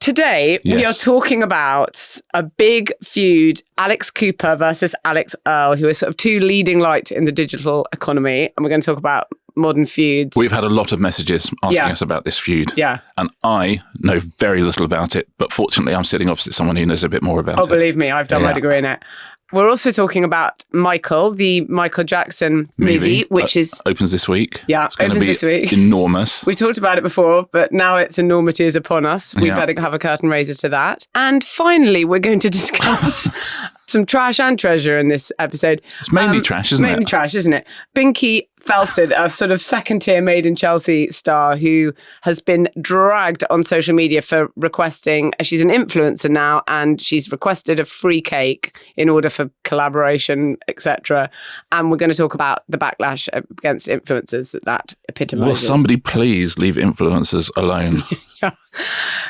Today, we are talking about a big feud, Alex Cooper versus Alix Earle, who are sort of two leading lights in the digital economy. And we're going to talk about modern feuds. We've had a lot of messages asking us about this feud. Yeah. And I know very little about it, but fortunately I'm sitting opposite someone who knows a bit more about it. Oh, believe me, I've done my degree in it. We're also talking about Michael, the Michael Jackson movie, which is... opens this week. Yeah, it's going to be enormous. We talked about it before, but now its enormity is upon us. We better have a curtain raiser to that. And finally, we're going to discuss some trash and treasure in this episode. It's mainly trash, isn't it? Mainly trash, isn't it? Binky Felstead, a sort of second-tier Made in Chelsea star who has been dragged on social media for requesting, she's an influencer now, and she's requested a free cake in order for collaboration, etc. And we're going to talk about the backlash against influencers that epitomizes. Will somebody please leave influencers alone?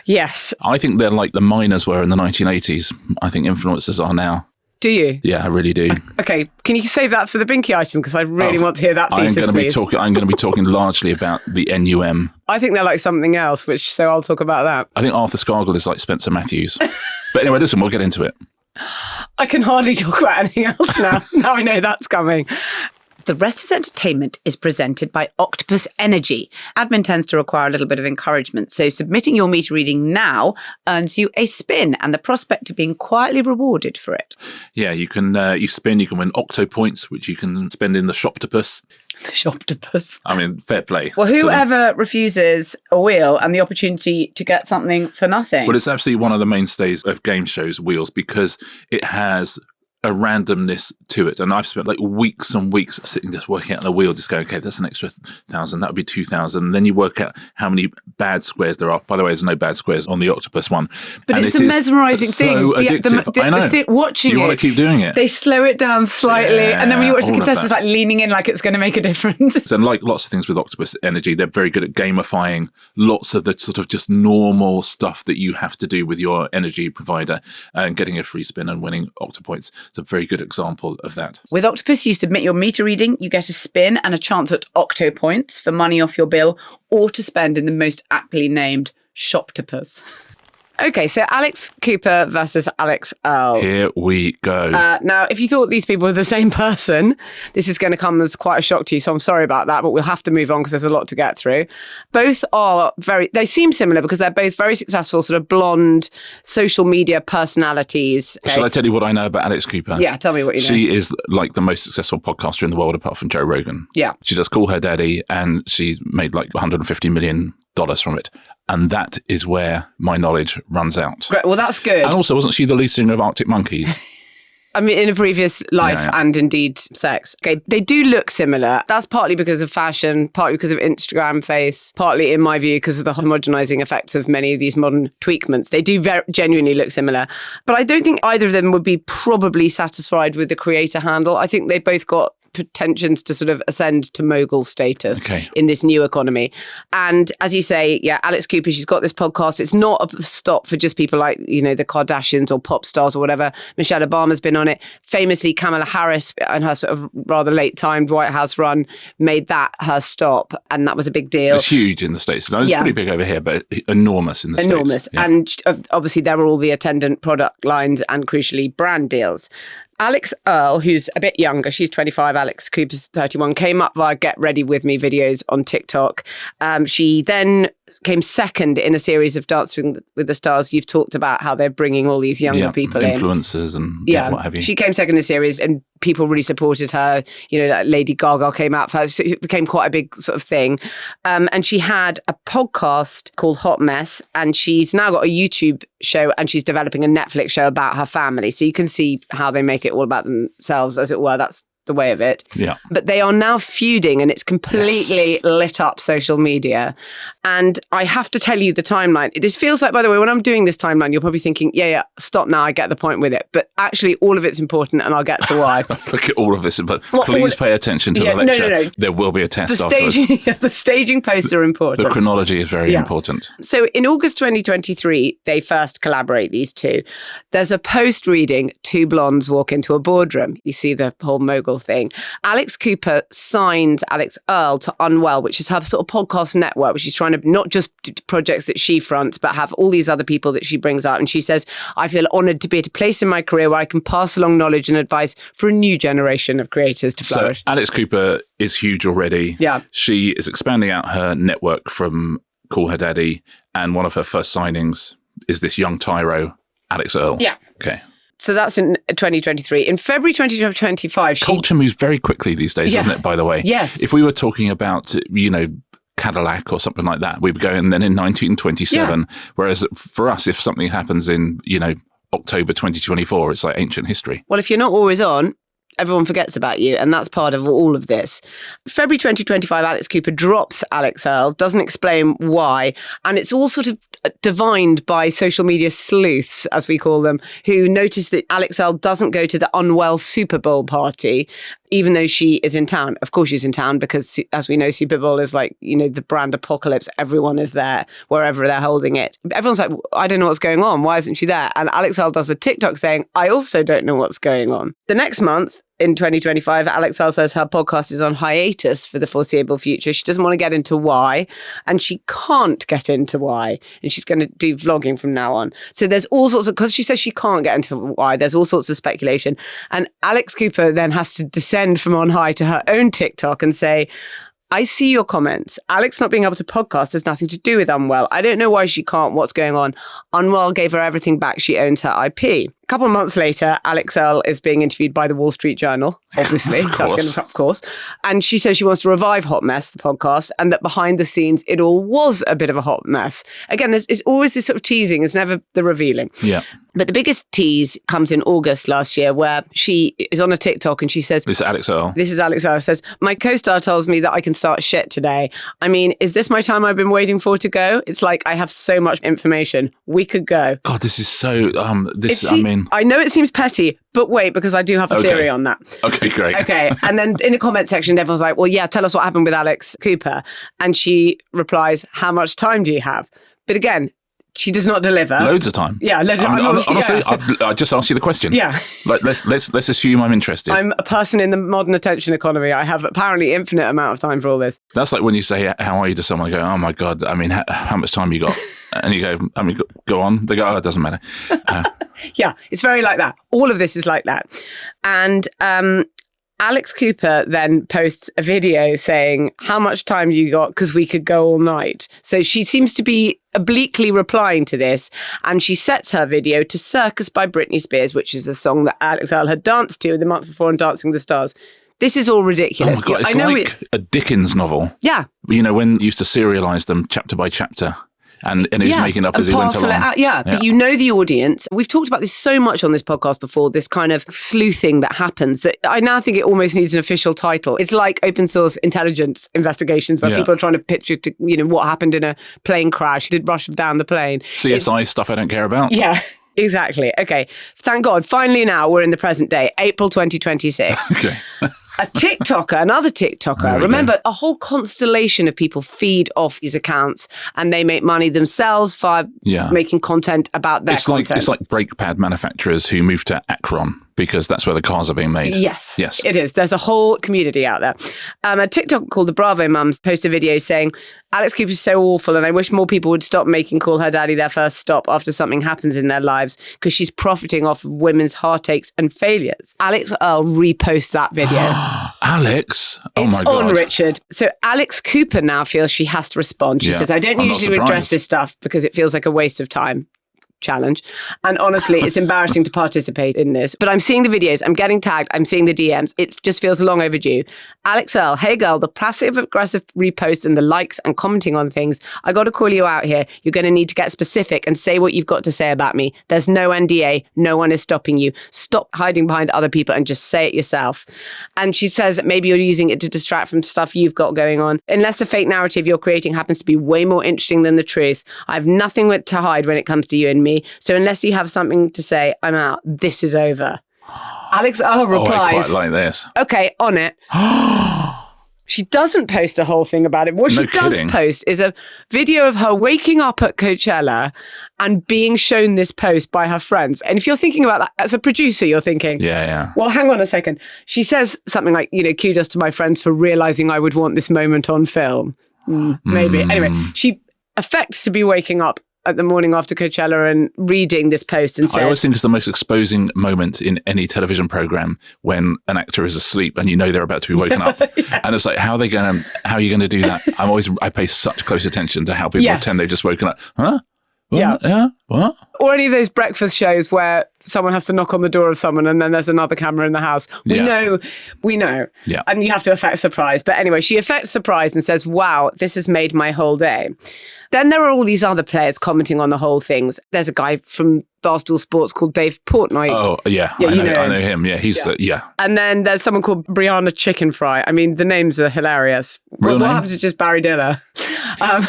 Yes. I think they're like the miners were in the 1980s. I think influencers are now. Do you? Yeah, I really do. Okay, can you save that for the Binky item? Because I really want to hear that thesis, I'm going to be talking largely about the NUM. I think they're like something else, so I'll talk about that. I think Arthur Scargill is like Spencer Matthews. But anyway, listen, we'll get into it. I can hardly talk about anything else now. Now I know that's coming. The Rest is Entertainment is presented by Octopus Energy. Admin tends to require a little bit of encouragement, so submitting your meter reading now earns you a spin and the prospect of being quietly rewarded for it. Yeah, you can you spin, you can win Octo points, which you can spend in the Shoptopus. The Shoptopus. I mean, fair play. Well, whoever refuses a wheel and the opportunity to get something for nothing? Well, it's absolutely one of the mainstays of game shows, wheels, because it has a randomness to it. And I've spent like weeks and weeks sitting just working out the wheel, just going, okay, that's an extra 1,000, that would be 2,000. And then you work out how many bad squares there are. By the way, there's no bad squares on the Octopus one. But it's a mesmerising thing. So addictive. I know. Watching you want to keep doing it. They slow it down slightly. And then when you watch the contestants like leaning in like it's going to make a difference. And like lots of things with Octopus Energy, they're very good at gamifying lots of the sort of just normal stuff that you have to do with your energy provider and getting a free spin and winning Octopoints. It's a very good example of that. With Octopus, you submit your meter reading, you get a spin and a chance at Octo points for money off your bill or to spend in the most aptly named Shoptopus. Okay, so Alex Cooper versus Alix Earle. Here we go. Now, if you thought these people were the same person, this is going to come as quite a shock to you, so I'm sorry about that, but we'll have to move on because there's a lot to get through. Both are they seem similar because they're both very successful, sort of blonde social media personalities. Okay? Shall I tell you what I know about Alex Cooper? Yeah, tell me what you know. She is like the most successful podcaster in the world apart from Joe Rogan. Yeah. She does Call Her Daddy and she's made like $150 million from it. And that is where my knowledge runs out. Great. Well, that's good. And also, wasn't she the lead singer of Arctic Monkeys? I mean, in a previous life and indeed sex. Okay, they do look similar. That's partly because of fashion, partly because of Instagram face, partly, in my view, because of the homogenizing effects of many of these modern tweakments. They do genuinely look similar. But I don't think either of them would be probably satisfied with the creator handle. I think they both got pretensions to sort of ascend to mogul status in this new economy. And as you say, Alex Cooper, she's got this podcast. It's not a stop for just people like, you know, the Kardashians or pop stars or whatever. Michelle Obama's been on it. Famously, Kamala Harris and her sort of rather late-timed White House run made that her stop. And that was a big deal. It's huge in the States. No, it's pretty big over here, but enormous in the States. Enormous. Yeah. And obviously there were all the attendant product lines and crucially brand deals. Alix Earle, who's a bit younger, she's 25, Alex Cooper's 31, came up via Get Ready With Me videos on TikTok. She then came second in a series of Dancing with the Stars. You've talked about how they're bringing all these younger people influencers and what have you. She came second in a series and people really supported her. You know, like Lady Gaga came out for her. So it became quite a big sort of thing. And she had a podcast called Hot Mess, and she's now got a YouTube show and she's developing a Netflix show about her family. So you can see how they make it all about themselves, as it were. That's the way of it. Yeah. But they are now feuding and it's completely lit up social media. And I have to tell you the timeline. This feels like, by the way, when I'm doing this timeline, you're probably thinking, stop now, I get the point with it. But actually all of it's important and I'll get to why. Look at all of this, but please pay attention to the lecture. No. There will be a test afterwards. The staging posts are important. The chronology is very important. So in August 2023, they first collaborate, these two. There's a post reading, two blondes walk into a boardroom. You see the whole mogul thing. Alex Cooper signed Alix Earle to Unwell, which is her sort of podcast network, which she's trying to to not just projects that she fronts, but have all these other people that she brings up. And she says, I feel honoured to be at a place in my career where I can pass along knowledge and advice for a new generation of creators to flourish. So Alix Cooper is huge already. Yeah. She is expanding out her network from Call Her Daddy. And one of her first signings is this young tyro, Alix Earle. Yeah. Okay. So that's in 2023. In February 2025, culture moves very quickly these days, doesn't it, by the way? Yes. If we were talking about, Cadillac or something like that, we would go in then in 1927. Whereas for us, if something happens in, October 2024, it's like ancient history. Well, if you're not always on, everyone forgets about you, and that's part of all of this. February 2025, Alix Cooper drops Alix Earle, doesn't explain why, and it's all sort of divined by social media sleuths, as we call them, who notice that Alix Earle doesn't go to the unwell Super Bowl party, even though she is in town. Of course she's in town because, as we know, Super Bowl is like, the brand apocalypse. Everyone is there, wherever they're holding it. Everyone's like, I don't know what's going on. Why isn't she there? And Alix Earle does a TikTok saying, I also don't know what's going on. The next month, in 2025, Alix Earle says her podcast is on hiatus for the foreseeable future. She doesn't want to get into why, and she can't get into why. And she's going to do vlogging from now on. So there's all sorts of, because she says she can't get into why, there's all sorts of speculation. And Alix Cooper then has to descend from on high to her own TikTok and say, I see your comments. Alix not being able to podcast has nothing to do with Unwell. I don't know why she can't. What's going on? Unwell gave her everything back. She owns her IP. A couple of months later, Alix Earle is being interviewed by the Wall Street Journal, obviously. Of course. And she says she wants to revive Hot Mess, the podcast, and that behind the scenes, it all was a bit of a hot mess. Again, it's always this sort of teasing. It's never the revealing. Yeah. But the biggest tease comes in August last year, where she is on a TikTok and she says... This is Alix Earle. This is Alix Earle. Says, my co-star tells me that I can start shit today. I mean, is this my time I've been waiting for to go? It's like I have so much information. We could go. God, this is so... I know it seems petty, but wait, because I do have a theory on that. Okay, great. Okay. And then in the comment section, everyone's like, well, yeah, tell us what happened with Alix Cooper. And she replies, how much time do you have? But again, she does not deliver. Loads of time. Yeah, honestly, I just asked you the question. Yeah. Let's assume I'm interested. I'm a person in the modern attention economy. I have apparently infinite amount of time for all this. That's like when you say, how are you to someone, you go, oh my God, I mean, how much time you got? And you go, I mean, go on. They go, oh, it doesn't matter. Yeah, it's very like that. All of this is like that. And Alix Cooper then posts a video saying, how much time you got? Because we could go all night. So she seems to be obliquely replying to this. And she sets her video to Circus by Britney Spears, which is a song that Alix Earle had danced to the month before on Dancing with the Stars. This is all ridiculous. Oh my God, it's like a Dickens novel. Yeah. When you used to serialise them chapter by chapter. And he was making up as he went along. But you know the audience. We've talked about this so much on this podcast before, this kind of sleuthing that happens, that I now think it almost needs an official title. It's like open source intelligence investigations where people are trying to picture what happened in a plane crash, did rush down the plane. CSI stuff I don't care about. Yeah. Exactly. Okay. Thank God. Finally now we're in the present day, April 2026. Okay. Another TikToker. Remember, a whole constellation of people feed off these accounts and they make money themselves via making content about their content. It's like brake pad manufacturers who move to Akron because that's where the cars are being made. Yes, it is. There's a whole community out there. A TikTok called the Bravo Mums posted a video saying, Alix Cooper is so awful and I wish more people would stop making Call Her Daddy their first stop after something happens in their lives because she's profiting off of women's heartaches and failures. Alix Earle reposts that video. Alix? Oh my God. It's on Richard. So Alix Cooper now feels she has to respond. She says, I don't usually address this stuff because it feels like a waste of time. Challenge. And honestly, it's embarrassing to participate in this. But I'm seeing the videos, I'm getting tagged, I'm seeing the DMs. It just feels long overdue. Alix Earle, hey girl, the passive-aggressive reposts and the likes and commenting on things. I got to call you out here. You're going to need to get specific and say what you've got to say about me. There's no NDA. No one is stopping you. Stop hiding behind other people and just say it yourself. And she says that maybe you're using it to distract from stuff you've got going on. Unless the fake narrative you're creating happens to be way more interesting than the truth. I have nothing to hide when it comes to you and me. So unless you have something to say, I'm out. This is over. Alix Earle replies. I quite like this. Okay, on it. She doesn't post a whole thing about it. What she does post is a video of her waking up at Coachella and being shown this post by her friends. And if you're thinking about that as a producer, you're thinking, well, hang on a second. She says something like, kudos to my friends for realizing I would want this moment on film. Maybe. Anyway, she affects to be waking up at the morning after Coachella and reading this post and says... I always think it's the most exposing moment in any television program when an actor is asleep and you know they're about to be woken up. Yes. And it's like, how are you going to do that? I pay such close attention to how people pretend they've just woken up. Huh? What? Yeah. What? Or any of those breakfast shows where someone has to knock on the door of someone and then there's another camera in the house. We know. Yeah. And you have to affect surprise. But anyway, she affects surprise and says, wow, this has made my whole day. Then there are all these other players commenting on the whole things. There's a guy from Barstool Sports called Dave Portnoy. Oh, yeah. I know him. Yeah, he's And then there's someone called Brianna Chicken Fry. I mean, the names are hilarious. What happened to just Barry Diller?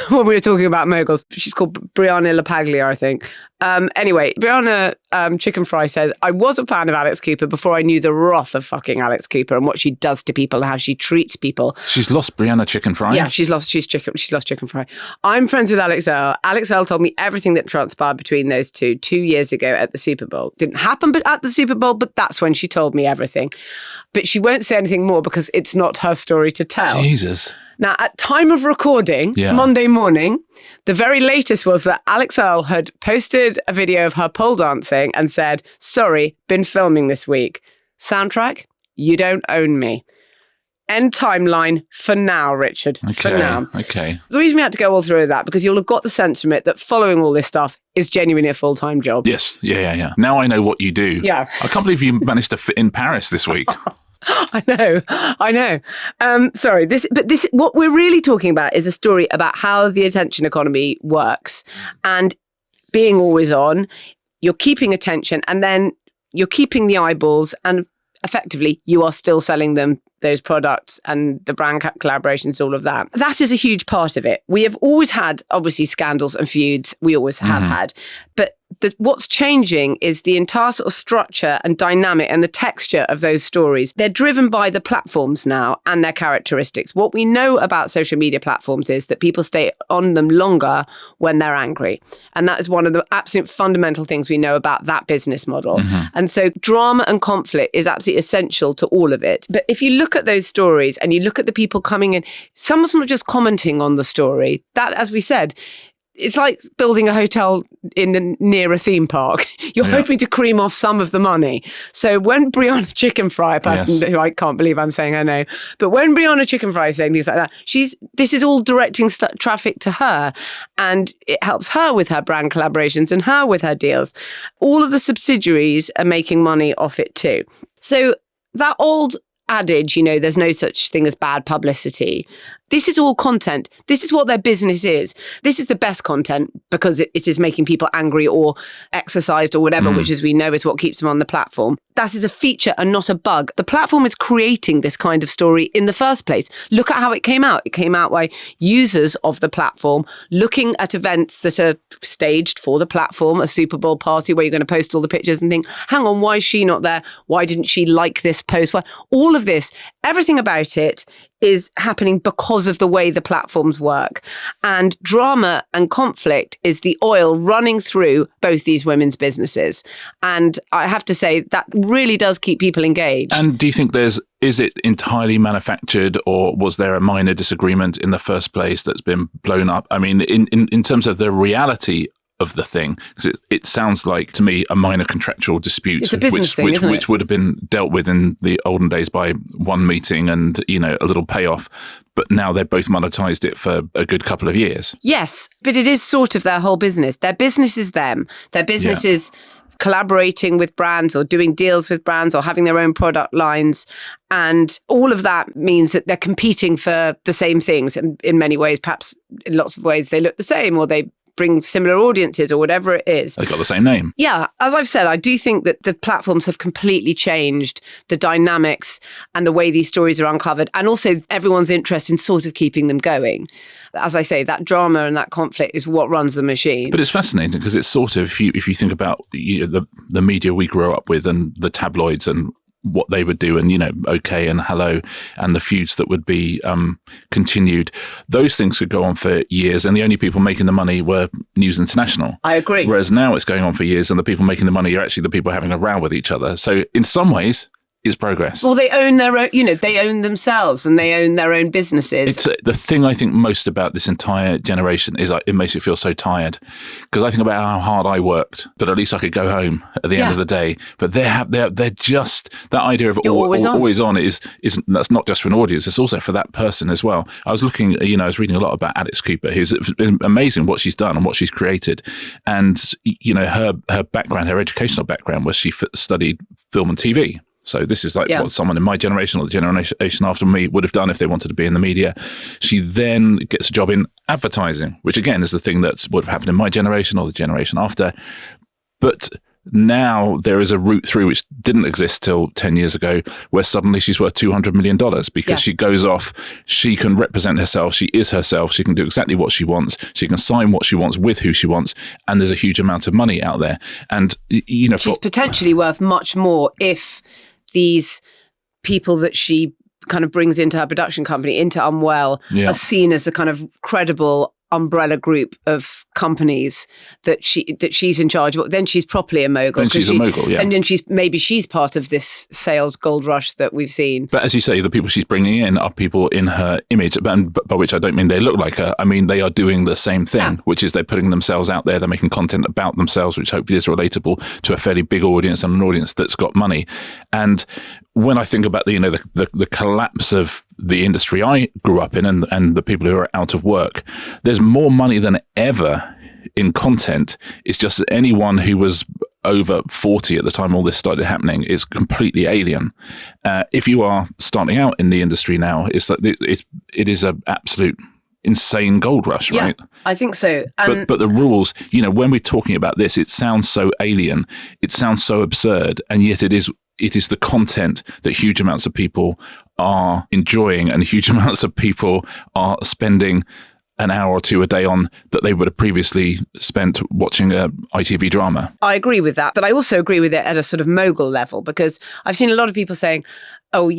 When we were talking about moguls. She's called Brianna LaPaglia, I think. Anyway, Brianna Chicken Fry says, I was a fan of Alix Cooper before I knew the wrath of fucking Alix Cooper and what she does to people and how she treats people. She's lost Brianna Chicken Fry? Yeah, she's lost Chicken Fry. I'm friends with Alix Earle. Alix Earle told me everything that transpired between those 2 years ago at the Super Bowl. Didn't happen at the Super Bowl, but that's when she told me everything. But she won't say anything more because it's not her story to tell. Jesus. Now, at time of recording, Monday morning, the very latest was that Alix Earle had posted a video of her pole dancing and said, sorry, been filming this week. Soundtrack, you don't own me. End timeline for now, Richard. Okay, for now. Okay. The reason we had to go all through that, because you'll have got the sense from it that following all this stuff is genuinely a full-time job. Yes. Yeah. Now I know what you do. Yeah. I can't believe you managed to fit in Paris this week. I know. Sorry, what we're really talking about is a story about how the attention economy works, and being always on, you're keeping attention, and then you're keeping the eyeballs, and effectively you are still selling them those products and the brand collaborations, all of that. That is a huge part of it. We have always had, obviously, scandals and feuds. We always have had. But what's changing is the entire sort of structure and dynamic and the texture of those stories. They're driven by the platforms now and their characteristics. What we know about social media platforms is that people stay on them longer when they're angry. And that is one of the absolute fundamental things we know about that business model. And so drama and conflict is absolutely essential to all of it. But if you look at those stories and you look at the people coming in, someone's not just commenting on the story. That, as we said, it's like building a hotel near a theme park. You're hoping to cream off some of the money. So when Brianna Chicken Fry, a person who I can't believe I'm saying her name, but when Brianna Chicken Fry is saying things like that, this is all directing traffic to her, and it helps her with her brand collaborations and her with her deals. All of the subsidiaries are making money off it too. So that old adage, there's no such thing as bad publicity. This is all content. This is what their business is. This is the best content because it is making people angry or exercised or whatever, which, as we know, is what keeps them on the platform. That is a feature and not a bug. The platform is creating this kind of story in the first place. Look at how it came out. It came out by users of the platform looking at events that are staged for the platform, a Super Bowl party where you're going to post all the pictures and think, hang on, why is she not there? Why didn't she like this post? Why? All of this, everything about it is happening because of the way the platforms work. And drama and conflict is the oil running through both these women's businesses. And I have to say that really does keep people engaged. And do you think is it entirely manufactured, or was there a minor disagreement in the first place that's been blown up? I mean, in terms of the reality of the thing, because it sounds like to me a minor contractual dispute. It's a business thing, isn't it? Which would have been dealt with in the olden days by one meeting and a little payoff. But now they've both monetized it for a good couple of years. Yes, but it is sort of their whole business. Their business is them. Their business is collaborating with brands or doing deals with brands or having their own product lines. And all of that means that they're competing for the same things. And in many ways, perhaps in lots of ways, they look the same, or they bring similar audiences or whatever it is. They've got the same name. Yeah. As I've said, I do think that the platforms have completely changed the dynamics and the way these stories are uncovered, and also everyone's interest in sort of keeping them going. As I say, that drama and that conflict is what runs the machine. But it's fascinating because it's sort of, if you think about the media we grew up with and the tabloids and what they would do, and OK and Hello and the feuds that would be continued, those things could go on for years, and the only people making the money were News International. I agree. Whereas now it's going on for years and the people making the money are actually the people having a row with each other. So in some ways is progress. Well, they own their own, they own themselves and they own their own businesses. It's the thing I think most about this entire generation is it makes me feel so tired, because I think about how hard I worked, but at least I could go home at the end of the day. But they're just, that idea of always on is that's not just for an audience, it's also for that person as well. I was looking, I was reading a lot about Alix Cooper, who's amazing what she's done and what she's created. And, her background, her educational background was she studied film and TV. So this is like what someone in my generation or the generation after me would have done if they wanted to be in the media. She then gets a job in advertising, which again is the thing that would have happened in my generation or the generation after. But now there is a route through which didn't exist till 10 years ago, where suddenly she's worth $200 million because she goes off, she can represent herself, she is herself, she can do exactly what she wants, she can sign what she wants with who she wants, and there's a huge amount of money out there. And, she's potentially worth much more if these people that she kind of brings into her production company, into Unwell, are seen as a kind of credible umbrella group of companies that she's in charge of. Then she's properly a mogul. Then she's a mogul, yeah. And then she's part of this sales gold rush that we've seen. But as you say, the people she's bringing in are people in her image, by which I don't mean they look like her. I mean, they are doing the same thing, which is they're putting themselves out there. They're making content about themselves, which hopefully is relatable to a fairly big audience and an audience that's got money. And when I think about the collapse of the industry I grew up in and the people who are out of work, there's more money than ever in content. It's just that anyone who was over 40 at the time all this started happening is completely alien. If you are starting out in the industry now, it is an absolute insane gold rush, right? Yeah, I think so. But the rules, when we're talking about this, it sounds so alien, it sounds so absurd, and yet it is the content that huge amounts of people are enjoying and huge amounts of people are spending an hour or two a day on that they would have previously spent watching a ITV drama. I agree with that, but I also agree with it at a sort of mogul level, because I've seen a lot of people saying, oh,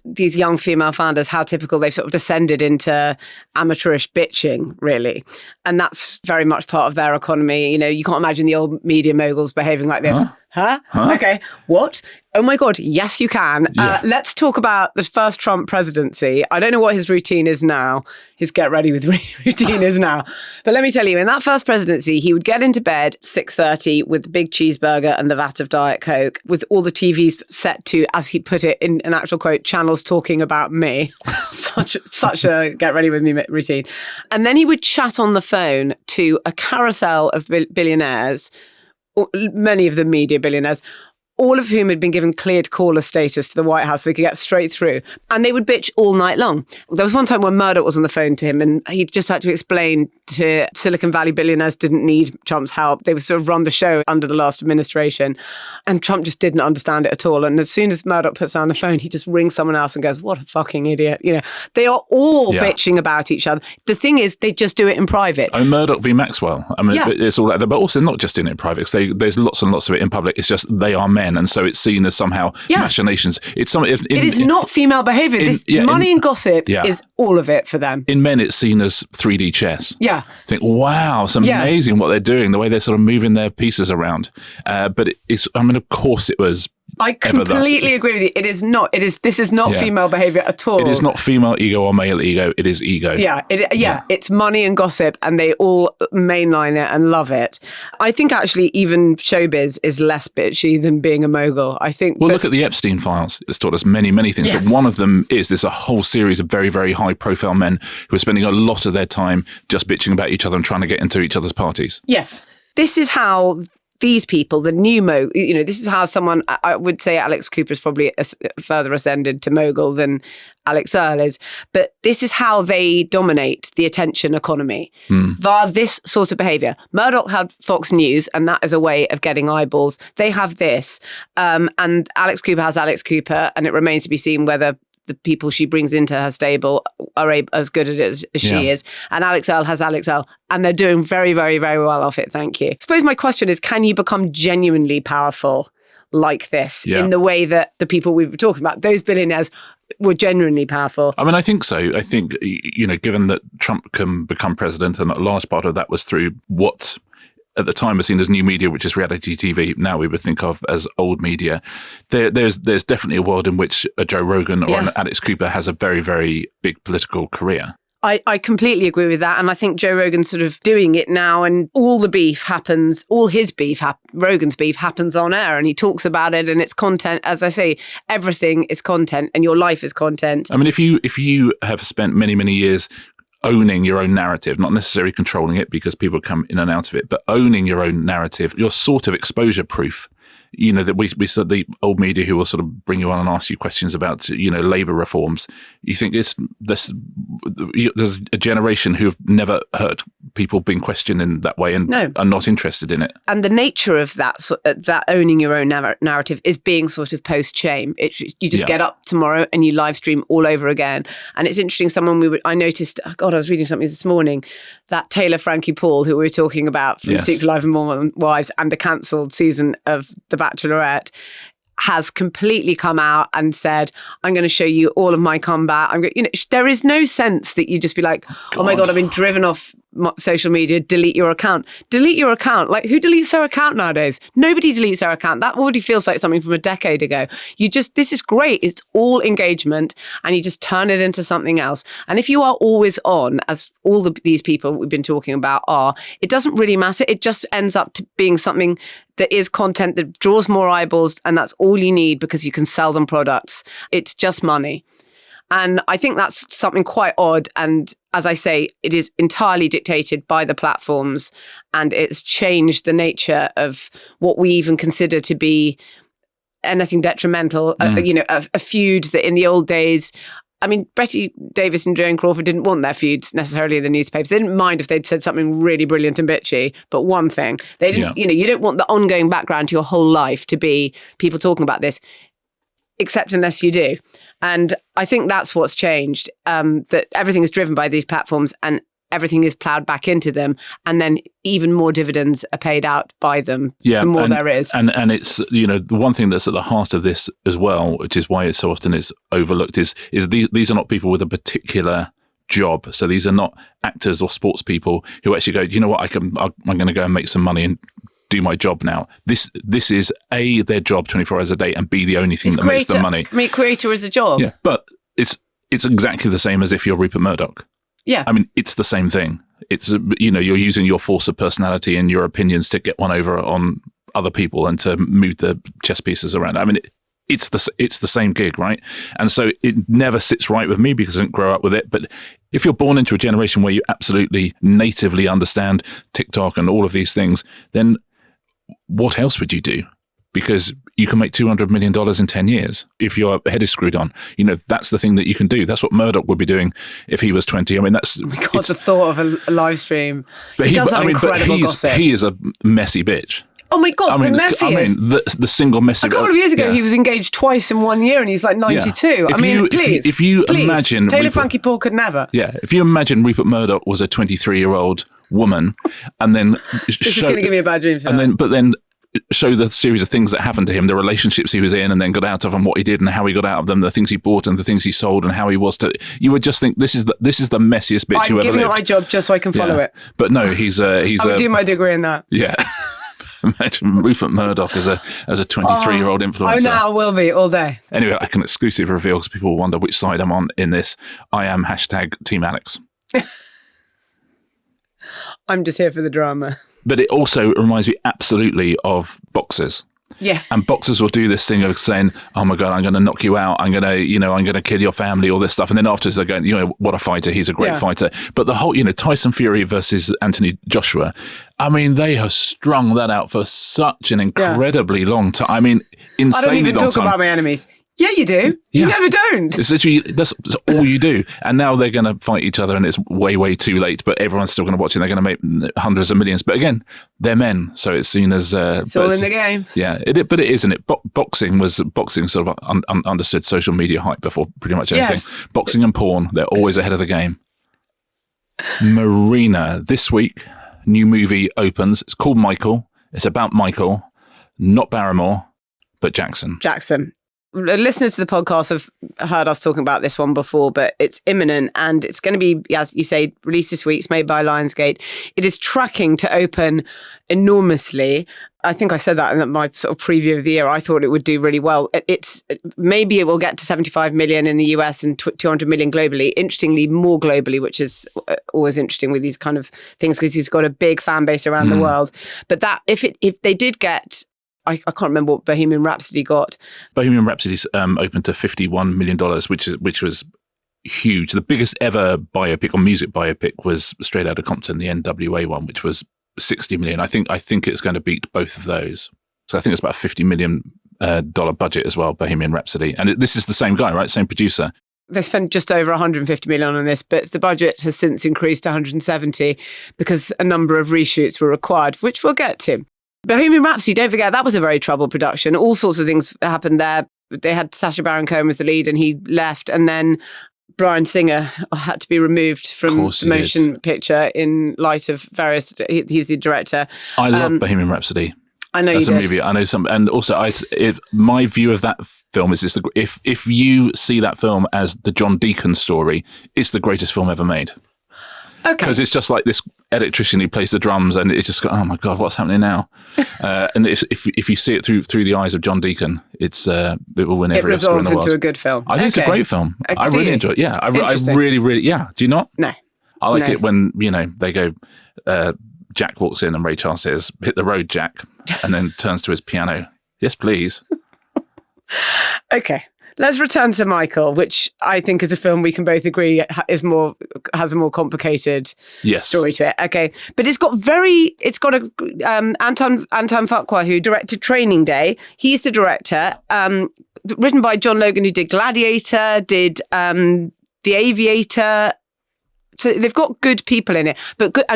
these young female founders, how typical, they've sort of descended into amateurish bitching, really. And that's very much part of their economy. You can't imagine the old media moguls behaving like this. Huh? Okay. What? Oh my God. Yes, you can. Yeah. Let's talk about the first Trump presidency. I don't know what his routine is now. His get ready with routine is now. But let me tell you, in that first presidency, he would get into bed 6:30 with the big cheeseburger and the vat of Diet Coke, with all the TVs set to, as he put it in an actual quote, channels talking about me. such a get ready with me routine. And then he would chat on the phone to a carousel of billionaires, many of them media billionaires, all of whom had been given cleared caller status to the White House so they could get straight through. And they would bitch all night long. There was one time when Murdoch was on the phone to him and he just had to explain to Silicon Valley billionaires didn't need Trump's help. They would sort of run the show under the last administration. And Trump just didn't understand it at all. And as soon as Murdoch puts down the phone, he just rings someone else and goes, what a fucking idiot. They are all bitching about each other. The thing is, they just do it in private. Oh, Murdoch v. Maxwell. I mean, it's all like that. But also not just doing it in private. There's lots and lots of it in public. It's just they are men. And so it's seen as somehow machinations. It is not female behaviour. Money and gossip is all of it for them. In men, it's seen as 3D chess. Yeah. Think, wow, it's amazing what they're doing, the way they're sort of moving their pieces around. But of course it was. I completely agree with you. It is not. This is not female behaviour at all. It is not female ego or male ego. It is ego. Yeah. It's money and gossip, and they all mainline it and love it. I think actually even showbiz is less bitchy than being a mogul. I think. Well, look at the Epstein files. It's taught us many, many things. Yeah. But one of them is there's a whole series of very, very high profile men who are spending a lot of their time just bitching about each other and trying to get into each other's parties. Yes. This is how these people, the new this is how someone, I would say Alix Cooper is probably further ascended to mogul than Alix Earle is, but this is how they dominate the attention economy via this sort of behaviour. Murdoch had Fox News, and that is a way of getting eyeballs. They have this, and Alix Cooper has Alix Cooper, and it remains to be seen whether the people she brings into her stable are as good at it as she is. And Alix Earle has Alix Earle. And they're doing very, very, very well off it. Thank you. I suppose my question is, can you become genuinely powerful like this in the way that the people we were talking about, those billionaires, were genuinely powerful? I mean, I think so. I think, given that Trump can become president, and a large part of that was through what at the time were seen as new media, which is reality TV. Now we would think of as old media. There's definitely a world in which a Joe Rogan or an Alix Cooper has a very, very big political career. I completely agree with that. And I think Joe Rogan's sort of doing it now, and all the beef happens, all his beef, Rogan's beef happens on air, and he talks about it, and it's content. As I say, everything is content and your life is content. I mean, if you have spent many, many years owning your own narrative, not necessarily controlling it because people come in and out of it, but owning your own narrative, you're sort of exposure proof. You know, that we saw the old media who will sort of bring you on and ask you questions about, labour reforms. You think there's a generation who've never heard people being questioned in that way and are not interested in it. And the nature of that owning your own narrative is being sort of post-shame. You just get up tomorrow and you live stream all over again. And it's interesting, I noticed, I was reading something this morning, that Taylor Frankie Paul, who we were talking about from Secret Life of Mormon Wives and the cancelled season of The Bachelorette, has completely come out and said, I'm going to show you all of my combat. There is no sense that you just be like, oh my God, I've been driven off social media, delete your account. Delete your account. Like, who deletes their account nowadays? Nobody deletes their account. That already feels like something from a decade ago. This is great. It's all engagement, and you just turn it into something else. And if you are always on, as all these people we've been talking about are, it doesn't really matter. It just ends up to being something that is content that draws more eyeballs, and that's all you need because you can sell them products. It's just money. And I think that's something quite odd. And as I say, it is entirely dictated by the platforms, and it's changed the nature of what we even consider to be anything detrimental. A feud that in the old days, I mean, Betty Davis and Joan Crawford didn't want their feuds necessarily in the newspapers. They didn't mind if they'd said something really brilliant and bitchy, but one thing, they didn't, you don't want the ongoing background to your whole life to be people talking about this, except unless you do. And I think that's what's changed, that everything is driven by these platforms and everything is ploughed back into them. And then even more dividends are paid out by them, the more there is. And it's, the one thing that's at the heart of this as well, which is why it so often is overlooked, is these are not people with a particular job. So these are not actors or sports people who actually go, you know what, I'm going to go and make some money and do my job now. This is A, their job 24 hours a day, and B, the only thing that makes them money. Creator is a job. Yeah, but it's exactly the same as if you're Rupert Murdoch. Yeah. I mean, it's the same thing. It's, you're using your force of personality and your opinions to get one over on other people and to move the chess pieces around. I mean, it's the same gig, right? And so it never sits right with me because I didn't grow up with it. But if you're born into a generation where you absolutely natively understand TikTok and all of these things, then what else would you do? Because you can make $200 million in 10 years if your head is screwed on. That's the thing that you can do. That's what Murdoch would be doing if he was 20. I mean, that's... Oh my God, the thought of a live stream. But he does have incredible gossip. He is a messy bitch. Oh my God, the messiest. The single messy... A couple of years ago, he was engaged twice in 1 year and he's like 92. Yeah. If you imagine... Taylor Frankie Paul could never. Yeah, if you imagine Rupert Murdoch was a 23-year-old woman and then... This is going to give me a bad dream. But then show the series of things that happened to him, the relationships he was in and then got out of, and what he did and how he got out of them, the things he bought and the things he sold and how he was to... You would just think this is the messiest bitch who ever lived. I'm giving up my job just so I can follow it. But no, he's I would do my degree in that. Yeah. Imagine Rupert Murdoch as a 23-year-old influencer. Oh, no, I will be all day. Anyway, I can exclusive reveal because people wonder which side I'm on in this. I am #Team Alix. I'm just here for the drama. But it also reminds me absolutely of boxers. Yes. And boxers will do this thing of saying, oh my God, I'm going to knock you out. I'm going to kill your family, all this stuff. And then afterwards they're going, what a fighter. He's a great fighter. But the whole, Tyson Fury versus Anthony Joshua, I mean, they have strung that out for such an incredibly long time. I mean, insanely long time. I don't even talk about my enemies. Yeah, you do. You never don't. It's literally, that's all you do. And now they're going to fight each other and it's way, way too late, but everyone's still going to watch it. They're going to make hundreds of millions. But again, they're men. So it's seen as... it's all in the game. Yeah, but it isn't it? Boxing sort of understood social media hype before pretty much anything. Yes. Boxing and porn, they're always ahead of the game. Marina, this week, new movie opens. It's called Michael. It's about Michael, not Barrymore, but Jackson. listeners to the podcast have heard us talking about this one before, but it's imminent and it's going to be, as you say, released this week. It's made by Lionsgate. It is tracking to open enormously. I think I said that in my sort of preview of the year. I thought it would do really well. Maybe it will get to 75 million in the US and 200 million globally. Interestingly, more globally, which is always interesting with these kind of things because he's got a big fan base around the world. But that if they did get, I can't remember what Bohemian Rhapsody got. Bohemian Rhapsody's opened to $51 million, which was huge. The biggest ever biopic or music biopic was Straight Outta Compton, the NWA one, which was 60 million. I think it's going to beat both of those. So I think it's about a $50 million budget as well, Bohemian Rhapsody. And this is the same guy, right? Same producer. They spent just over 150 million on this, but the budget has since increased to 170 because a number of reshoots were required, which we'll get to. Bohemian Rhapsody, don't forget, that was a very troubled production. All sorts of things happened there. They had Sacha Baron Cohen as the lead and he left. And then Bryan Singer had to be removed from the motion picture in light of various... He was the director. I love Bohemian Rhapsody. I know That's you a did. movie. I know some... And also, if my view of that film is this: if you see that film as the John Deacon story, it's the greatest film ever made. Okay. Because it's just like this electrician who plays the drums and it's just got, oh my God, what's happening now? And if you see it through the eyes of John Deacon, it will win every Oscar in the world. It resolves into a good film. I think it's a great film. I really enjoy it. Yeah, I really, yeah. Do you not? No. I like it when, they go, Jack walks in and Ray Charles says, hit the road, Jack, and then turns to his piano. Yes, please. Okay. Let's return to Michael, which I think is a film we can both agree has a more complicated story to it. Okay, but it's got a Anton Fuqua, who directed Training Day. He's the director. Written by John Logan, who did Gladiator, did The Aviator. So they've got good people in it,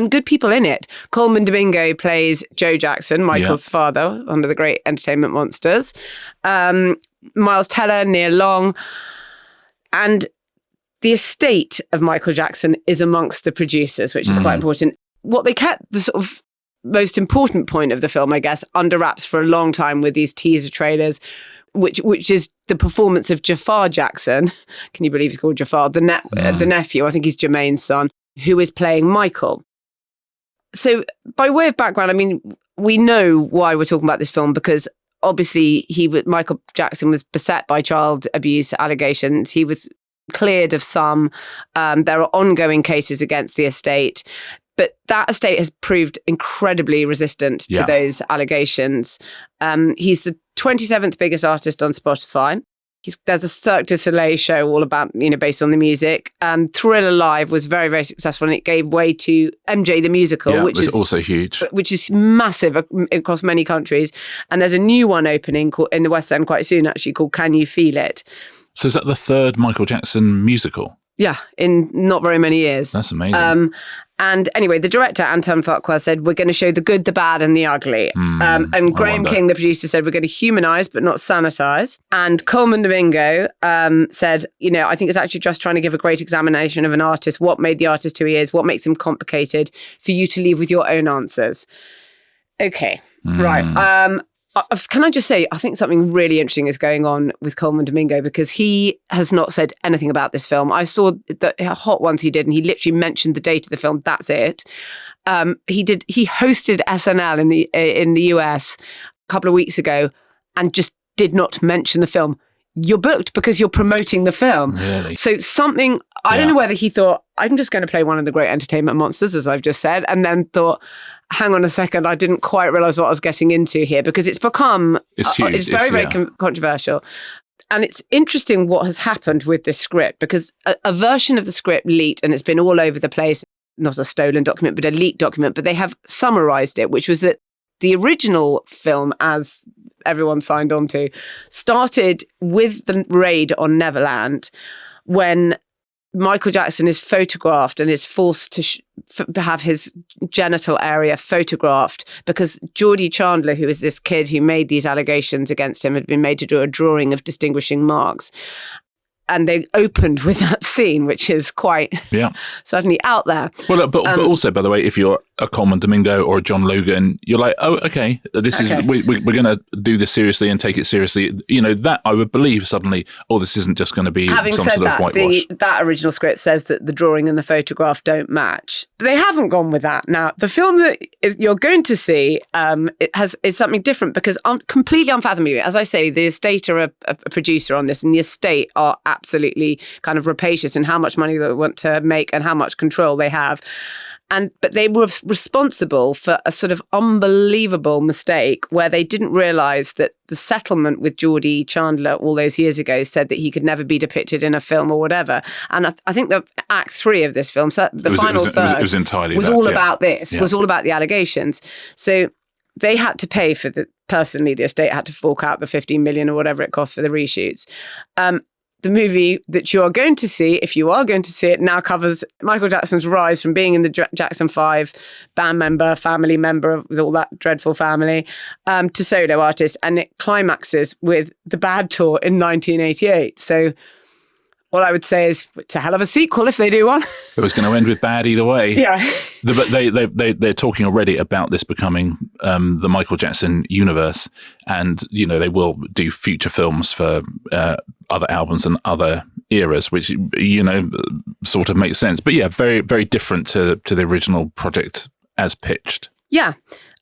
good people in it. Coleman Domingo plays Joe Jackson, Michael's father, one of the great entertainment monsters. Miles Teller, Nia Long, and the estate of Michael Jackson is amongst the producers, which is quite important. What they kept, the sort of most important point of the film, I guess, under wraps for a long time with these teaser trailers, which is the performance of Jafar Jackson. Can you believe he's called Jafar? The nephew, I think he's Jermaine's son, who is playing Michael. So by way of background, I mean, we know why we're talking about this film because obviously Michael Jackson was beset by child abuse allegations. He was cleared of some. There are ongoing cases against the estate. But that estate has proved incredibly resistant to those allegations. He's the 27th biggest artist on Spotify. There's a Cirque du Soleil show all about, based on the music. Thriller Live was very, very successful and it gave way to MJ the Musical, which is also huge. Which is massive across many countries. And there's a new one opening in the West End quite soon, actually, called Can You Feel It? So is that the third Michael Jackson musical? Yeah, in not very many years. That's amazing. And anyway, the director, Anton Fuqua, said, we're going to show the good, the bad and the ugly. And Graham King, the producer, said, we're going to humanise but not sanitise. And Coleman Domingo said, I think it's actually just trying to give a great examination of an artist, what made the artist who he is, what makes him complicated, for you to leave with your own answers. Okay, right. Can I just say, I think something really interesting is going on with Coleman Domingo because he has not said anything about this film. I saw the Hot Ones he did and he literally mentioned the date of the film. That's it. He hosted SNL in the US a couple of weeks ago and just did not mention the film. You're booked because you're promoting the film. Really? So something, I don't know whether he thought, I'm just going to play one of the great entertainment monsters, as I've just said, and then thought, hang on a second, I didn't quite realise what I was getting into here because it's become, it's huge. It's very, very controversial. And it's interesting what has happened with this script because a version of the script leaked and it's been all over the place, not a stolen document, but a leaked document, but they have summarised it, which was that the original film, as everyone signed on to, started with the raid on Neverland when Michael Jackson is photographed and is forced to have his genital area photographed because Geordie Chandler, who is this kid who made these allegations against him, had been made to do a drawing of distinguishing marks. And they opened with that scene, which is quite certainly out there. Well, but also, by the way, if you're a Coleman Domingo or a John Logan, you're like, oh, okay, we're going to do this seriously and take it seriously. That I would believe suddenly, this isn't just going to be some sort of whitewash. That original script says that the drawing and the photograph don't match. But they haven't gone with that. Now, the film that you're going to see is something different because completely unfathomable. As I say, the estate are a producer on this, and the estate are absolutely kind of rapacious in how much money they want to make and how much control they have. But they were responsible for a sort of unbelievable mistake where they didn't realise that the settlement with Geordie Chandler all those years ago said that he could never be depicted in a film or whatever. And I think the Act 3 of this film, so the final third, it was entirely about this, was all about the allegations. So they had to pay for personally, the estate had to fork out the 15 million or whatever it cost for the reshoots. The movie that you are going to see, if you are going to see it, now covers Michael Jackson's rise from being in the Jackson 5 band member, family member with all that dreadful family, to solo artist. And it climaxes with the Bad Tour in 1988. So all I would say is it's a hell of a sequel if they do one. It was going to end with bad either way. Yeah. But they're talking already about this becoming the Michael Jackson universe. And, they will do future films for other albums and other eras, which, sort of makes sense. But yeah, very, very different to the original project as pitched. Yeah.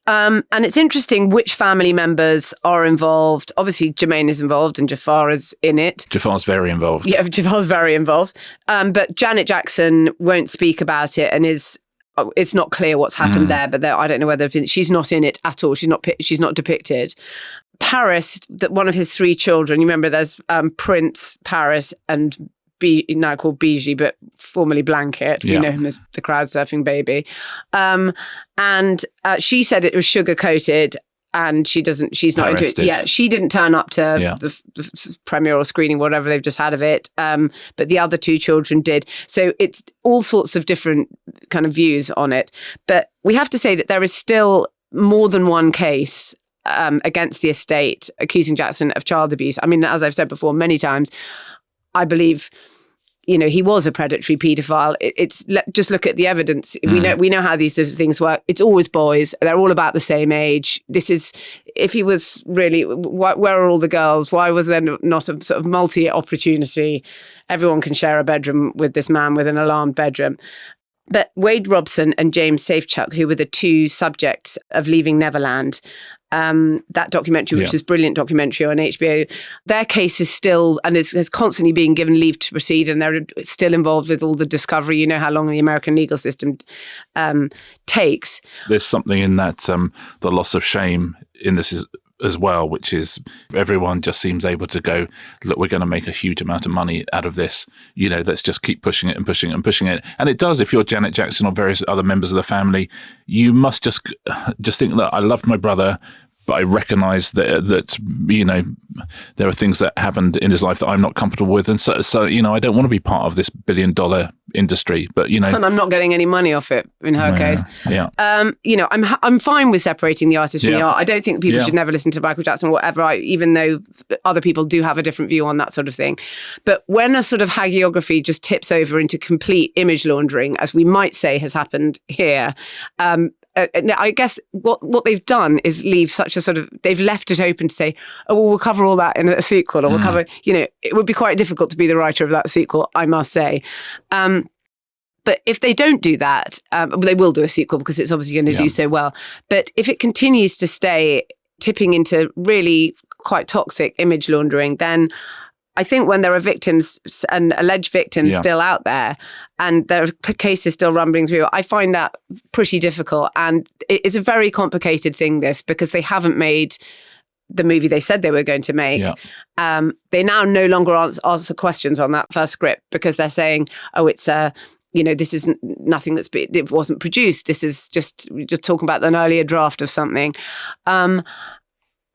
And it's interesting which family members are involved. Obviously, Jermaine is involved and Jafar is in it. Jafar's very involved. Yeah, Jafar's very involved. But Janet Jackson won't speak about it and it's not clear what's happened there. But I don't know whether she's not in it at all. She's not depicted. Paris, one of his 3 children. You remember there's Prince, Paris, and now called Bijou, but formerly Blanket. We know him as the crowd surfing baby. And she said it was sugar coated, and she's not into it. Yeah, she didn't turn up to the premiere or screening, whatever they've just had of it. But the other 2 children did. So it's all sorts of different kind of views on it. But we have to say that there is still more than one case against the estate accusing Jackson of child abuse. I mean, as I've said before many times, I believe, he was a predatory paedophile. Just look at the evidence. We know how these sort of things work. It's always boys. They're all about the same age. If he was really, where are all the girls? Why was there not a sort of multi-opportunity? Everyone can share a bedroom with this man with an alarmed bedroom. But Wade Robson and James Safechuck, who were the 2 subjects of Leaving Neverland, that documentary, which is a brilliant documentary on HBO, their case is still, and is constantly being given leave to proceed, and they're still involved with all the discovery. You know how long the American legal system takes. There's something in that, the loss of shame in this as well, which is everyone just seems able to go, look, we're going to make a huge amount of money out of this. Let's just keep pushing it and pushing it and pushing it. And it does, if you're Janet Jackson or various other members of the family, you must just think, look, I loved my brother, but I recognise that there are things that happened in his life that I'm not comfortable with, and so I don't want to be part of this billion-dollar industry. But and I'm not getting any money off it in her case. Yeah. I'm fine with separating the artist from the art. I don't think people should never listen to Michael Jackson or whatever, even though other people do have a different view on that sort of thing. But when a sort of hagiography just tips over into complete image laundering, as we might say has happened here. I guess what they've done is leave such a sort of, they've left it open to say, oh, well, we'll cover all that in a sequel, or we'll cover, it would be quite difficult to be the writer of that sequel, I must say. But if they don't do that, they will do a sequel because it's obviously going to do so well. But if it continues to stay tipping into really quite toxic image laundering, then I think when there are victims and alleged victims still out there and there are cases still rumbling through, I find that pretty difficult. And it's a very complicated thing, this, because they haven't made the movie they said they were going to make. Yeah. They now no longer answer questions on that first script because they're saying, oh, it's this isn't nothing it wasn't produced. This is just talking about an earlier draft of something. And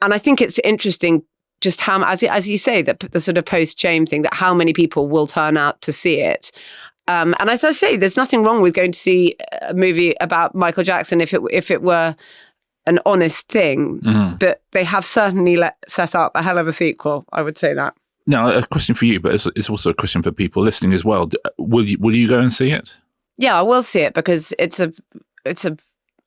I think it's interesting just how, as you say, the sort of post-shame thing, that how many people will turn out to see it. And as I say, there's nothing wrong with going to see a movie about Michael Jackson if it were an honest thing. Mm-hmm. But they have certainly set up a hell of a sequel, I would say that. Now, a question for you, but it's also a question for people listening as well. Will you go and see it? Yeah, I will see it because it's a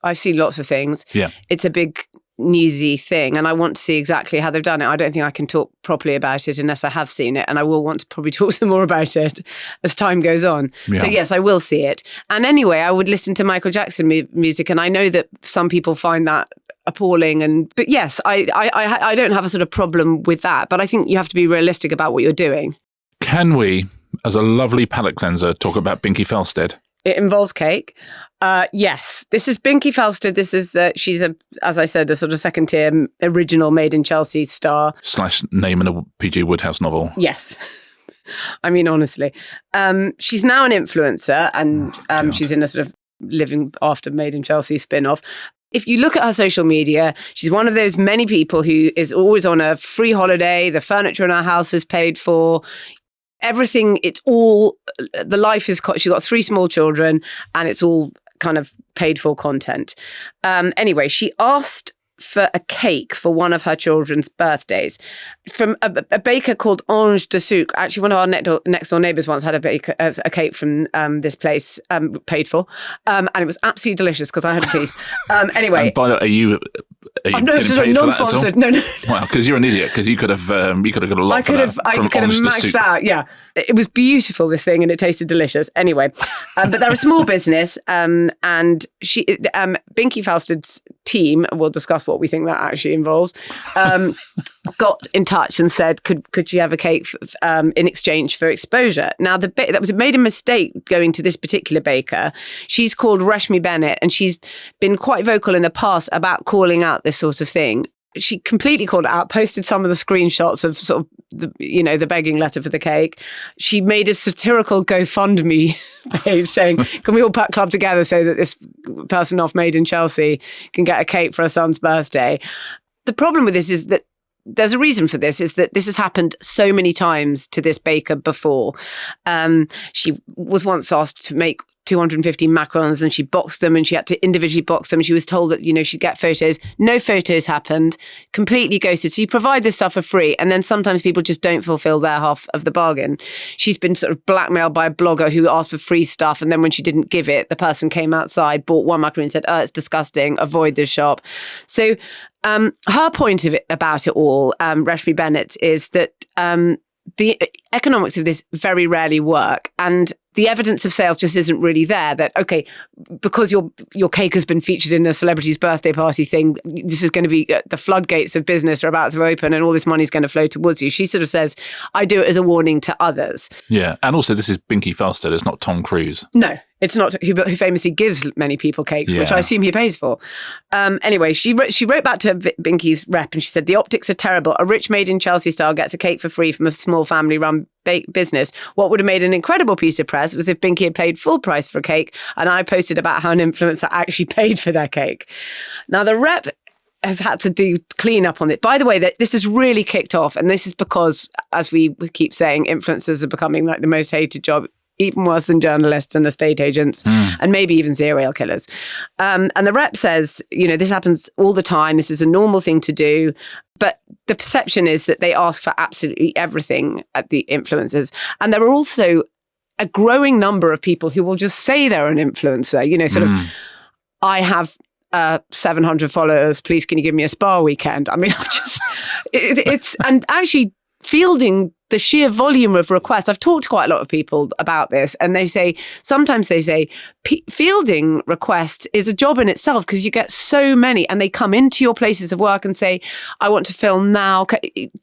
I've seen lots of things. Yeah. It's a big newsy thing, and I want to see exactly how they've done it. I don't think I can talk properly about it unless I have seen it, and I will want to probably talk some more about it as time goes on. Yeah. So yes, I will see it. And anyway, I would listen to Michael Jackson music, and I know that some people find that appalling, but yes, I don't have a sort of problem with that, but I think you have to be realistic about what you're doing. Can we, as a lovely palate cleanser, talk about Binky Felstead? It involves cake. Yes, this is Binky Felstead. This is she's as I said, a sort of second tier original Made in Chelsea star / name in a P.G. Wodehouse novel. Yes. I mean, honestly, she's now an influencer, and she's in a sort of living after Made in Chelsea spin-off. If you look at her social media, she's one of those many people who is always on a free holiday. The furniture in her house is paid for. Everything, it's all, the life is, she's got 3 small children, and it's all kind of paid for content. Anyway, she asked for a cake for one of her children's birthdays from a baker called Ange de Sucre. Actually, one of our next door neighbours once had a cake from this place, paid for, and it was absolutely delicious because I had a piece. Anyway, and by the way, are you no, it's paid non-sponsored. No. Wow, because you're an idiot. Because you could have got a lot. I could have maxed out. Yeah, it was beautiful, this thing, and it tasted delicious. Anyway, but they're a small business, and she, Binky Felstead's team, we'll discuss what we think that actually involves, got in touch and said, could she have a cake in exchange for exposure? Now, that was made a mistake going to this particular baker. She's called Rashmi Bennett, and she's been quite vocal in the past about calling out this sort of thing. She completely called it out, posted some of the screenshots of sort of the begging letter for the cake. She made a satirical GoFundMe page saying, can we all club together so that this person off Made in Chelsea can get a cake for her son's birthday? The problem with this is that there's a reason for this, is that this has happened so many times to this baker before. She was once asked to make 250 macarons, and she boxed them, and she had to individually box them. She was told that, she'd get photos. No photos happened, completely ghosted. So you provide this stuff for free, and then sometimes people just don't fulfill their half of the bargain. She's been sort of blackmailed by a blogger who asked for free stuff, and then when she didn't give it, the person came outside, bought one macaron and said, oh, it's disgusting, avoid this shop. So her point about it all, Rashmi Bennett, is that the economics of this very rarely work, and the evidence of sales just isn't really there. That, okay, because your cake has been featured in a celebrity's birthday party thing, this is going to be, the floodgates of business are about to open and all this money is going to flow towards you. She sort of says, I do it as a warning to others. Yeah, and also this is Binky Felstead, it's not Tom Cruise. No, it's not, who famously gives many people cakes, which I assume he pays for. Anyway, she wrote back to Binky's rep, and she said, the optics are terrible. A rich Made in Chelsea star gets a cake for free from a small family-run business. What would have made an incredible piece of press was if Binky had paid full price for a cake, and I posted about how an influencer actually paid for their cake. Now, the rep has had to do clean up on it. By the way, that this has really kicked off, and this is because, as we keep saying, influencers are becoming like the most hated job, even worse than journalists and estate agents, and maybe even serial killers. And the rep says, this happens all the time. This is a normal thing to do. But the perception is that they ask for absolutely everything at the influencers. And there are also a growing number of people who will just say they're an influencer, I have 700 followers. Please, can you give me a spa weekend? I mean, it's, and actually fielding the sheer volume of requests. I've talked to quite a lot of people about this, and sometimes they say fielding requests is a job in itself, because you get so many, and they come into your places of work and say, I want to film now.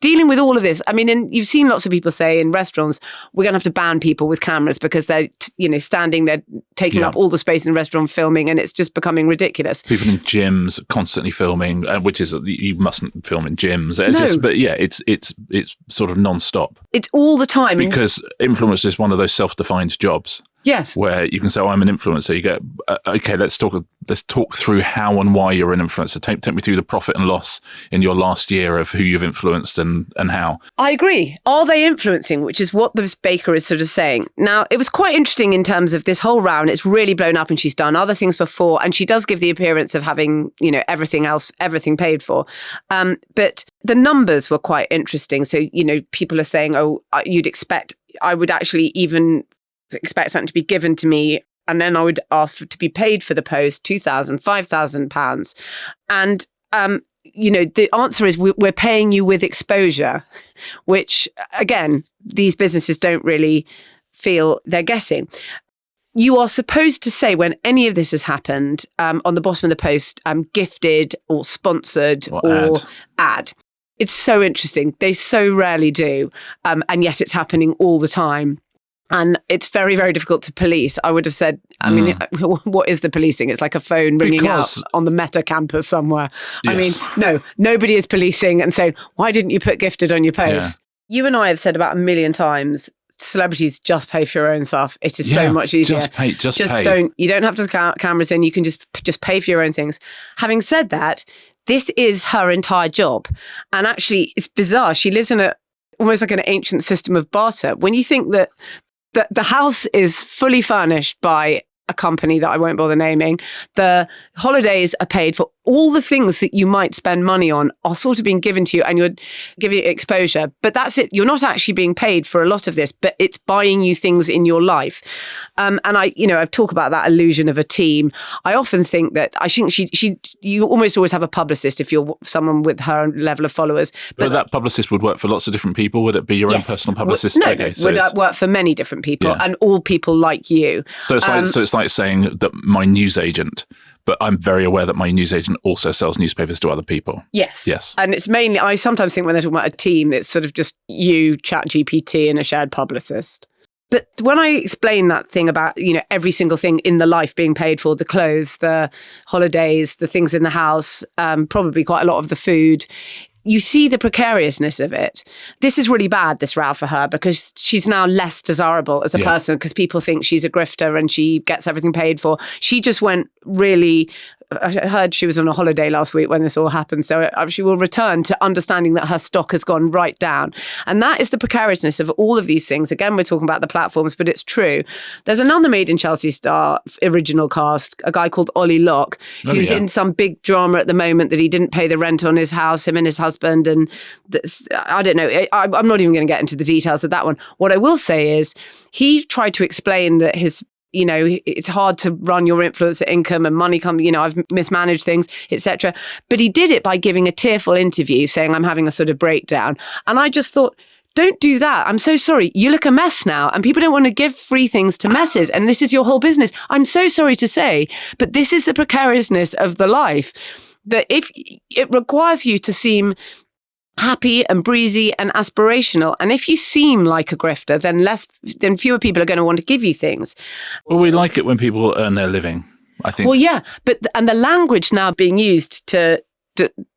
Dealing with all of this. I mean, and you've seen lots of people say in restaurants, we're going to have to ban people with cameras because they're, standing there taking up all the space in the restaurant filming, and it's just becoming ridiculous. People in gyms constantly filming, which is, you mustn't film in gyms. It's sort of non-stop. It's all the time. Because influencer is one of those self-defined jobs. Yes. Where you can say, I'm an influencer. You go, okay, let's talk through how and why you're an influencer. Take me through the profit and loss in your last year of who you've influenced and how. I agree. Are they influencing? Which is what this baker is sort of saying. Now, it was quite interesting in terms of this whole round. It's really blown up, and she's done other things before, and she does give the appearance of having, everything paid for. But the numbers were quite interesting. So, people are saying, I would actually even expect something to be given to me and then I would ask to be paid for the post, £2,000, £5,000. And, the answer is we're paying you with exposure, which, again, these businesses don't really feel they're getting. You are supposed to say when any of this has happened, on the bottom of the post, gifted or sponsored or ad. It's so interesting. They so rarely do. And yet it's happening all the time. And it's very, very difficult to police. I would have said, what is the policing? It's like a phone ringing out on the Meta campus somewhere. Yes. I mean, no, nobody is policing and saying, why didn't you put gifted on your post? Yeah. You and I have said about 1 million times, celebrities, just pay for your own stuff. It is so much easier. Just pay. You don't have to have cameras in. You can just pay for your own things. Having said that, this is her entire job. And actually, it's bizarre. She lives in almost like an ancient system of barter. When you think that the house is fully furnished by a company that I won't bother naming, the holidays are paid for, all the things that you might spend money on are sort of being given to you, and you're giving it exposure. But that's it. You're not actually being paid for a lot of this, but it's buying you things in your life. And I talk about that illusion of a team. I often think that you almost always have a publicist if you're someone with her level of followers. But that publicist would work for lots of different people. Would it be your own personal publicist? No, would work for many different people, and all people like you. So it's like saying that my newsagent. But I'm very aware that my newsagent also sells newspapers to other people. Yes. And it's mainly, I sometimes think when they're talking about a team, it's sort of just you, ChatGPT, and a shared publicist. But when I explain that thing about, every single thing in the life being paid for, the clothes, the holidays, the things in the house, probably quite a lot of the food, you see the precariousness of it. This is really bad, this row for her, because she's now less desirable as a person because people think she's a grifter and she gets everything paid for. She just went really... I heard she was on a holiday last week when this all happened. So she will return to understanding that her stock has gone right down. And that is the precariousness of all of these things. Again, we're talking about the platforms, but it's true. There's another Made in Chelsea star original cast, a guy called Ollie Locke, who's in some big drama at the moment that he didn't pay the rent on his house, him and his husband. And I don't know. I'm not even going to get into the details of that one. What I will say is he tried to explain that his it's hard to run your influencer income and money come, I've mismanaged things, etc. But he did it by giving a tearful interview saying, I'm having a sort of breakdown. And I just thought, don't do that. I'm so sorry. You look a mess now, and people don't want to give free things to messes. And this is your whole business. I'm so sorry to say, but this is the precariousness of the life, that if it requires you to seem happy and breezy and aspirational. And if you seem like a grifter, then fewer people are going to want to give you things. Well, we like it when people earn their living, I think. Well, yeah. And the language now being used to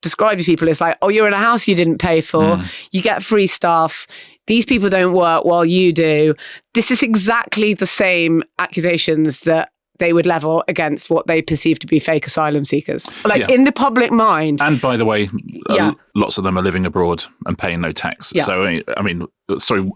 describe to people is like, oh, you're in a house you didn't pay for. You get free stuff. These people don't work while you do. This is exactly the same accusations that they would level against what they perceive to be fake asylum seekers. In the public mind. And by the way, lots of them are living abroad and paying no tax. Yeah. So, I mean, sorry,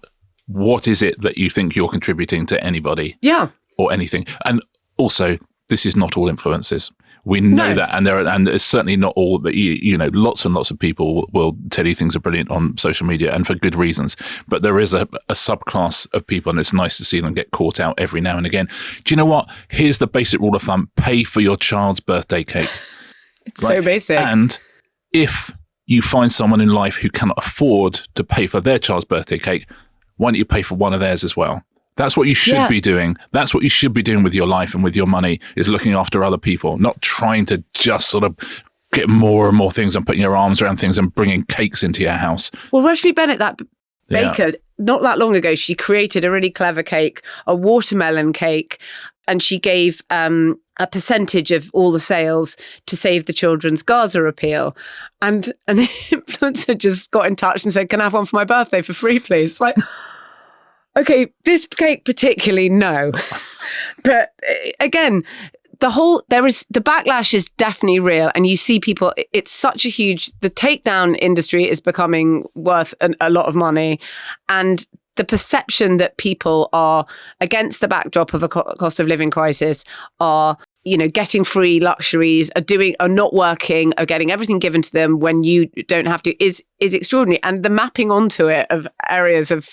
what is it that you think you're contributing to anybody? Yeah. Or anything? And also, this is not all influencers. We know that, and it's certainly not all. But lots and lots of people will tell you things are brilliant on social media, and for good reasons. But there is a subclass of people, and it's nice to see them get caught out every now and again. Do you know what? Here's the basic rule of thumb: pay for your child's birthday cake. It's so basic. And if you find someone in life who cannot afford to pay for their child's birthday cake, why don't you pay for one of theirs as well? That's what you should be doing. That's what you should be doing with your life and with your money, is looking after other people, not trying to just sort of get more and more things and putting your arms around things and bringing cakes into your house. Well, Roshni Bennett, that baker, not that long ago, she created a really clever cake, a watermelon cake, and she gave a percentage of all the sales to save the children's Gaza appeal. And an influencer just got in touch and said, can I have one for my birthday for free, please? It's like... Okay, this cake particularly, no. But again, the backlash is definitely real. And you see people, it's such a huge, the takedown industry is becoming worth a lot of money. And the perception that people are, against the backdrop of a cost of living crisis, are getting free luxuries, are not working, are getting everything given to them when you don't have to, is extraordinary. And the mapping onto it of areas of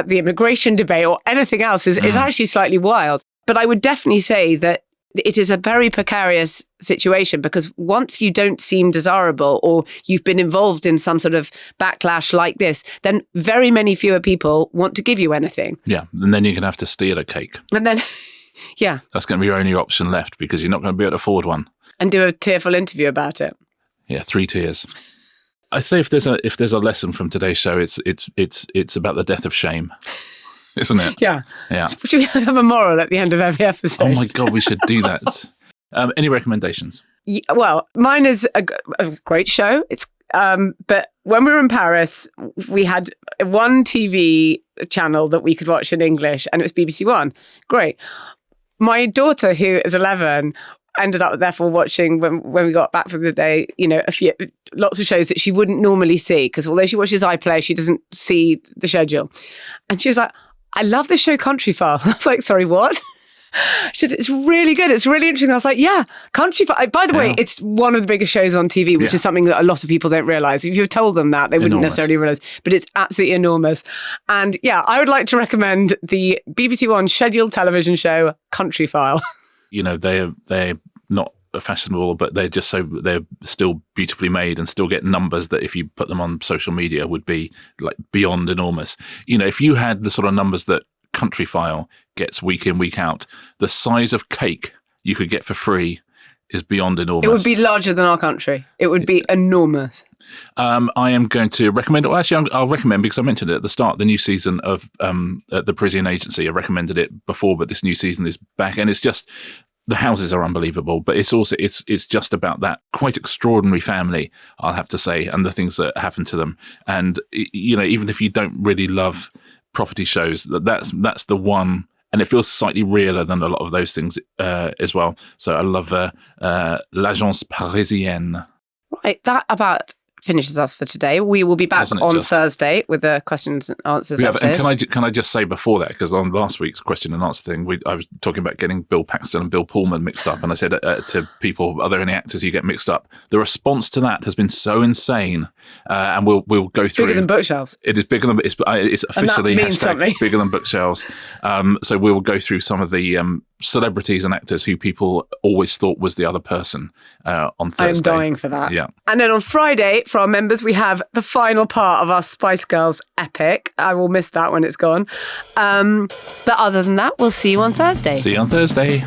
the immigration debate or anything else is actually slightly wild. But I would definitely say that it is a very precarious situation, because once you don't seem desirable or you've been involved in some sort of backlash like this, then very many fewer people want to give you anything. Yeah, and then you're going to have to steal a cake. And then, yeah. That's going to be your only option left, because you're not going to be able to afford one. And do a tearful interview about it. Yeah, 3 tears. I say if there's a lesson from today's show, it's about the death of shame. Isn't it? Yeah. Yeah. Should we have a moral at the end of every episode? Oh my God, we should do that. Any recommendations? Yeah, well, mine is a great show. It's but when we were in Paris, we had one TV channel that we could watch in English, and it was BBC One. Great. My daughter, who is 11, ended up therefore watching when we got back from the day, lots of shows that she wouldn't normally see, because although she watches iPlayer, she doesn't see the schedule. And she was like, I love this show Country File. I was like, sorry, what? She said, it's really good. It's really interesting. I was like, yeah, Country File. By the way, it's one of the biggest shows on TV, which is something that a lot of people don't realise. If you told them that, they wouldn't necessarily realise. But it's absolutely enormous. And yeah, I would like to recommend the BBC One scheduled television show Country File. They're not fashionable, but they're still beautifully made and still get numbers that if you put them on social media would be like beyond enormous. If you had the sort of numbers that Country File gets week in, week out, the size of cake you could get for free is beyond enormous. It would be larger than our country. It would be enormous. I am going to recommend, I'll recommend, because I mentioned it at the start, the new season of the Parisian Agency. I recommended it before, but this new season is back, and it's just, the houses are unbelievable, but it's also it's just about that quite extraordinary family, I'll have to say, and the things that happen to them. And even if you don't really love property shows, that's the one, and it feels slightly realer than a lot of those things as well. So I love L'Agence Parisienne. Right, that about finishes us for today. We will be back on Thursday with the questions and answers episode. And can I just say before that, because on last week's question and answer thing, I was talking about getting Bill Paxton and Bill Pullman mixed up, and I said to people, are there any actors you get mixed up? The response to that has been so insane, and we'll go through. Bigger than bookshelves. It is bigger than it's officially hashtag bigger than bookshelves. So we will go through some of the celebrities and actors who people always thought was the other person on Thursday. I'm dying for that. Yeah. And then on Friday, for our members, we have the final part of our Spice Girls epic. I will miss that when it's gone. But other than that, we'll see you on Thursday. See you on Thursday.